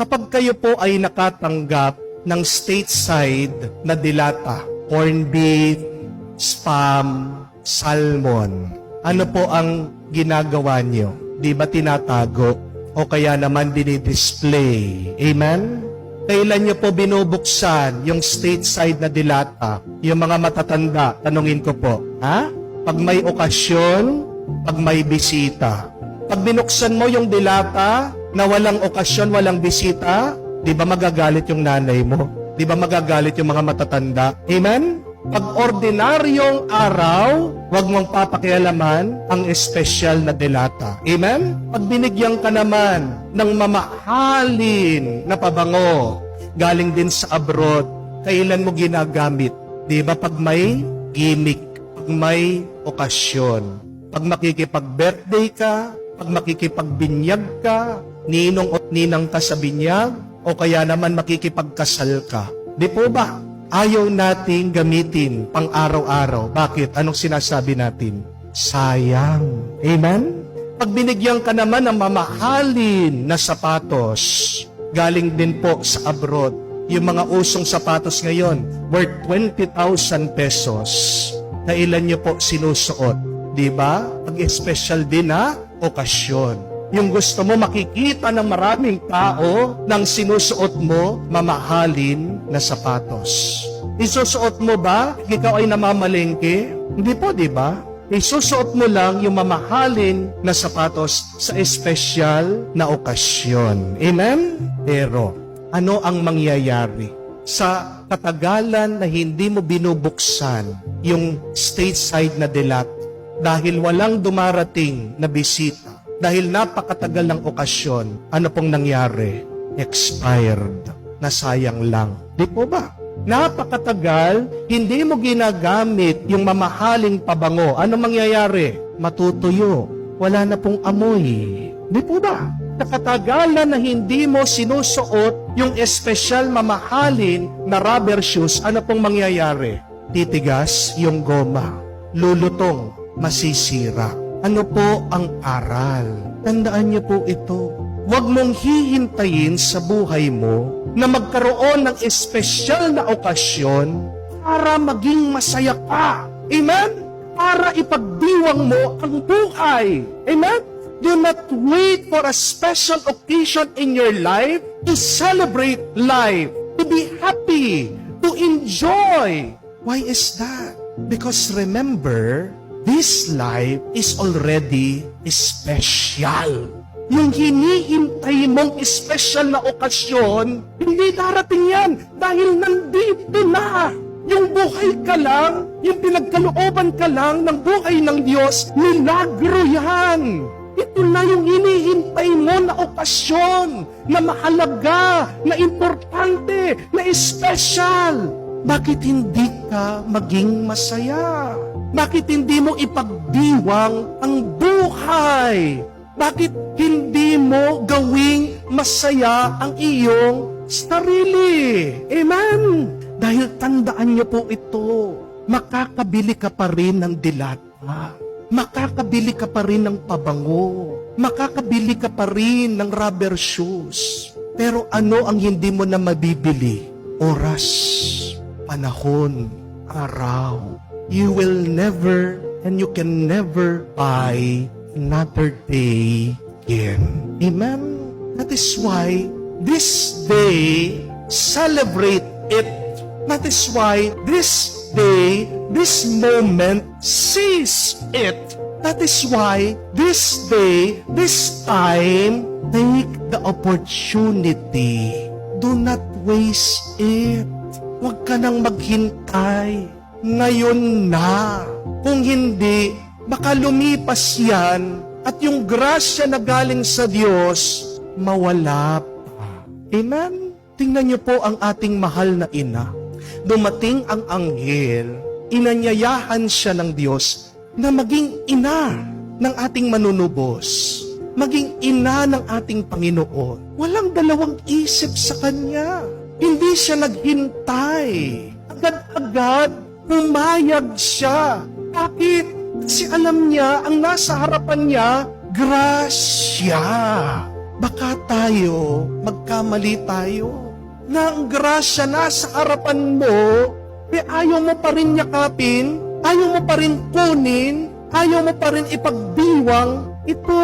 Kapag kayo po ay nakatanggap ng stateside na dilata, corned beef, spam, salmon, ano po ang ginagawa nyo? Di ba tinatago? O kaya naman dinidisplay? Amen? Kailan nyo po binubuksan yung stateside na dilata? Yung mga matatanda, tanungin ko po, ha? Pag may okasyon, pag may bisita. Pag binuksan mo yung dilata na walang okasyon, walang bisita, di ba magagalit yung nanay mo? Di ba magagalit yung mga matatanda? Amen? Pag ordinaryong araw, huwag mong papakialaman ang espesyal na dilata. Amen? Pag binigyan ka naman ng mamahalin na pabango, galing din sa abroad, kailan mo ginagamit? Di ba pag may gimmick, pag may okasyon, pag makikipag-birthday ka, pag makikipagbinyag ka, ninong at ninang ka sa binyag, o kaya naman makikipagkasal ka. Di po ba? Ayaw nating gamitin pang araw-araw. Bakit? Anong sinasabi natin? Sayang. Amen? Pag binigyan ka naman ng mamahalin na sapatos, galing din po sa abroad. Yung mga usong sapatos ngayon, worth 20,000 pesos. Na ilan nyo po sinusuot? Diba? Pag-special din na okasyon. Yung gusto mo makikita ng maraming tao nang sinusuot mo mamahalin na sapatos. Isusuot mo ba? Ikaw ay namamalengke? Hindi po, di ba? Isusuot mo lang yung mamahalin na sapatos sa espesyal na okasyon. Amen? Pero, ano ang mangyayari? Sa katagalan na hindi mo binubuksan yung stateside na dilat dahil walang dumarating na bisita, dahil napakatagal ng okasyon, ano pong nangyari? Expired. Nasayang lang. Di po ba? Napakatagal, hindi mo ginagamit yung mamahaling pabango. Ano mangyayari? Matutuyo. Wala na pong amoy. Di po ba? Nakatagalan na hindi mo sinusuot yung espesyal mamahalin na rubber shoes, ano pong mangyayari? Titigas yung goma. Lulutong. Masisira. Ano po ang aral? Tandaan niyo po ito. Huwag mong hihintayin sa buhay mo na magkaroon ng espesyal na okasyon para maging masaya ka. Amen? Para ipagdiwang mo ang buhay. Amen? Do not wait for a special occasion in your life to celebrate life, to be happy, to enjoy. Why is that? Because remember, this life is already special. Yung hinihintay mong special na okasyon, hindi darating yan dahil nandito na. Yung buhay ka lang, yung pinagkalooban ka lang ng buhay ng Diyos, milagro yan. Ito na yung hinihintay mo na okasyon, na mahalaga, na importante, na special. Bakit hindi ka maging masaya? Bakit hindi mo ipagdiwang ang buhay? Bakit hindi mo gawing masaya ang iyong sarili? Amen? Dahil tandaan niyo po ito, makakabili ka pa rin ng dilata. Makakabili ka pa rin ng pabango. Makakabili ka pa rin ng rubber shoes. Pero ano ang hindi mo na mabibili? Oras, panahon, araw. You will never and you can never buy another day again. Amen? That is why this day, celebrate it. That is why this day, this moment, seize it. That is why this day, this time, take the opportunity. Do not waste it. Huwag ka nang maghintay. Ngayon na. Kung hindi, baka lumipas yan at yung grasya na galing sa Diyos, mawala pa. Amen? Tingnan niyo po ang ating mahal na ina. Dumating ang anghel, inanyayahan siya ng Diyos na maging ina ng ating manunubos. Maging ina ng ating Panginoon. Walang dalawang isip sa Kanya. Hindi siya naghintay. Agad-agad, pumayag siya. Bakit? Kasi alam niya, ang nasa harapan niya, grasya. baka tayo, magkamali tayo. Na ang grasya na sa harapan mo, ayaw mo pa rin yakapin, ayaw mo pa rin kunin, ayaw mo pa rin ipagdiwang. Ito,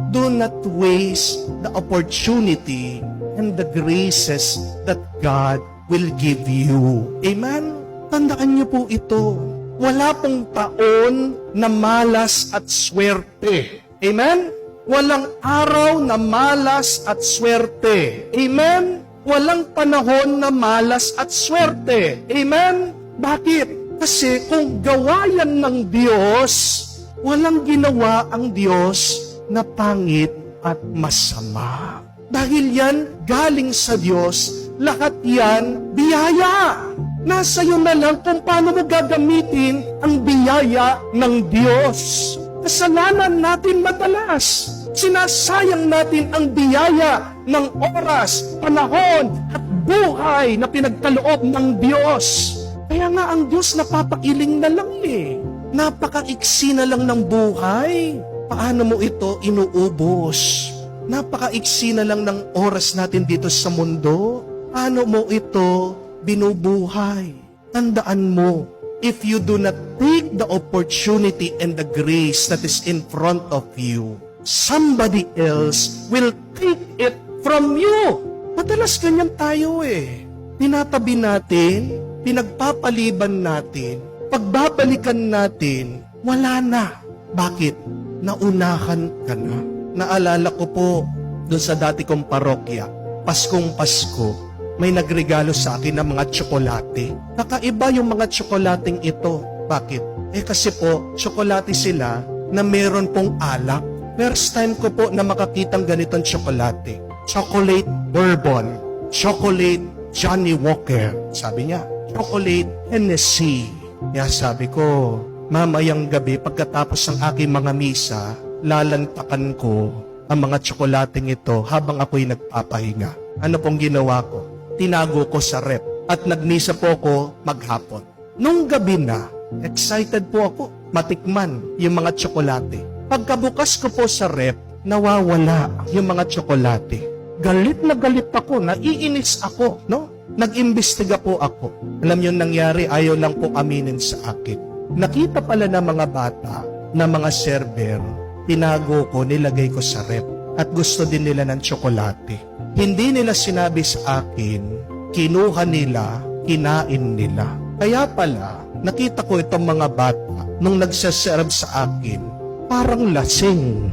do not waste the opportunity and the graces that God will give you. Amen? Tandaan niyo po ito. Wala pong taon na malas at swerte. Amen? Walang araw na malas at swerte. Amen? Walang panahon na malas at swerte. Amen? Bakit? Kasi kung gawa yan ng Diyos, walang ginawa ang Diyos na pangit at masama. Dahil yan galing sa Diyos, lahat yan biyaya. Nasa iyo na lang kung paano mo gagamitin ang biyaya ng Diyos. Kasalanan natin madalas. Sinasayang natin ang biyaya ng oras, panahon, at buhay na pinagkaloob ng Diyos. Kaya nga ang Diyos napapailing na lang Napakaiksi na lang ng buhay. Paano mo ito inuubos? Napakaiksi na lang ng oras natin dito sa mundo. Paano mo ito binubuhay? Tandaan mo, if you do not take the opportunity and the grace that is in front of you, somebody else will take it from you. Madalas ganyan tayo Tinatabi natin, pinagpapaliban natin, pagbabalikan natin, wala na. Bakit? Naunahan ka na. Naalala ko po, doon sa dati kong parokya, Paskong Pasko, may nagregalo sa akin ng mga tsokolate. Kakaiba yung mga tsokolating ito. Bakit? Kasi po, tsokolate sila na meron pong alak. First time ko po na makakitang ganitong tsokolate. Chocolate Bourbon. Chocolate Johnny Walker. Sabi niya, Chocolate Hennessy. Kaya sabi ko, mamayang gabi pagkatapos ng aking mga misa, lalantakan ko ang mga tsokolating ito habang ako'y nagpapahinga. Ano pong ginawa ko? Tinago ko sa rep at nagmisa po ako maghapon. Nung gabi na, excited po ako matikman yung mga tsokolate. Pagkabukas ko po sa rep, nawawala yung mga tsokolate. Galit na galit ako, naiinis ako, no? Nag-imbestiga po ako. Alam yung nangyari, ayaw lang po aminin sa akin. Nakita pala ng mga bata na mga server, tinago ko, nilagay ko sa rep at gusto din nila ng tsokolate. Hindi nila sinabi sa akin, kinuha nila, kinain nila. Kaya pala, nakita ko itong mga bata nung nagsaserve sa akin, parang lasing.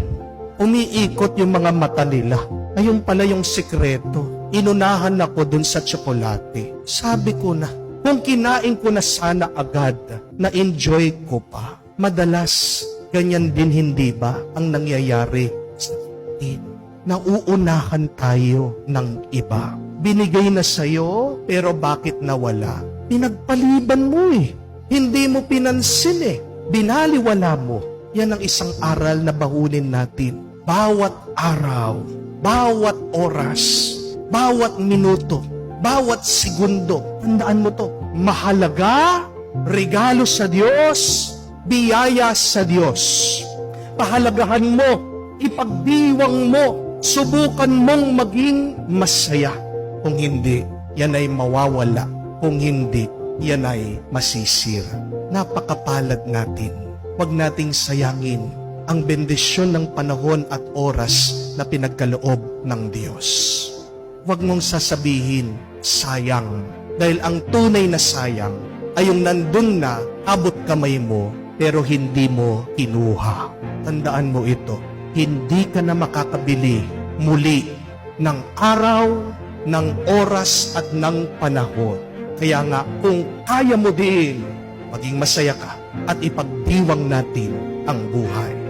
Umiikot yung mga mata nila. Ayun pala yung sikreto. Inunahan ako dun sa tsokolate. Sabi ko na, kung kinain ko na sana agad, na-enjoy ko pa. Madalas, ganyan din hindi ba ang nangyayari sa atin? Nauunahan tayo ng iba. Binigay na sa'yo, pero bakit nawala? Pinagpaliban mo Hindi mo pinansin Binaliwala mo. Yan ang isang aral na bahunin natin. Bawat araw, bawat oras, bawat minuto, bawat segundo, tandaan mo to, mahalaga, regalo sa Diyos, biyaya sa Diyos. Pahalagahan mo, ipagdiwang mo, subukan mong maging masaya. Kung hindi, yan ay mawawala. Kung hindi, yan ay masisira. Napakapalad natin. Huwag nating sayangin ang bendisyon ng panahon at oras na pinagkaloob ng Diyos. Huwag mong sasabihin, sayang. Dahil ang tunay na sayang ay yung nandun na abot kamay mo pero hindi mo kinuha. Tandaan mo ito, hindi ka na makakabili muli ng araw, ng oras at ng panahon. Kaya nga, kung kaya mo din, maging masaya ka at ipagdiwang natin ang buhay.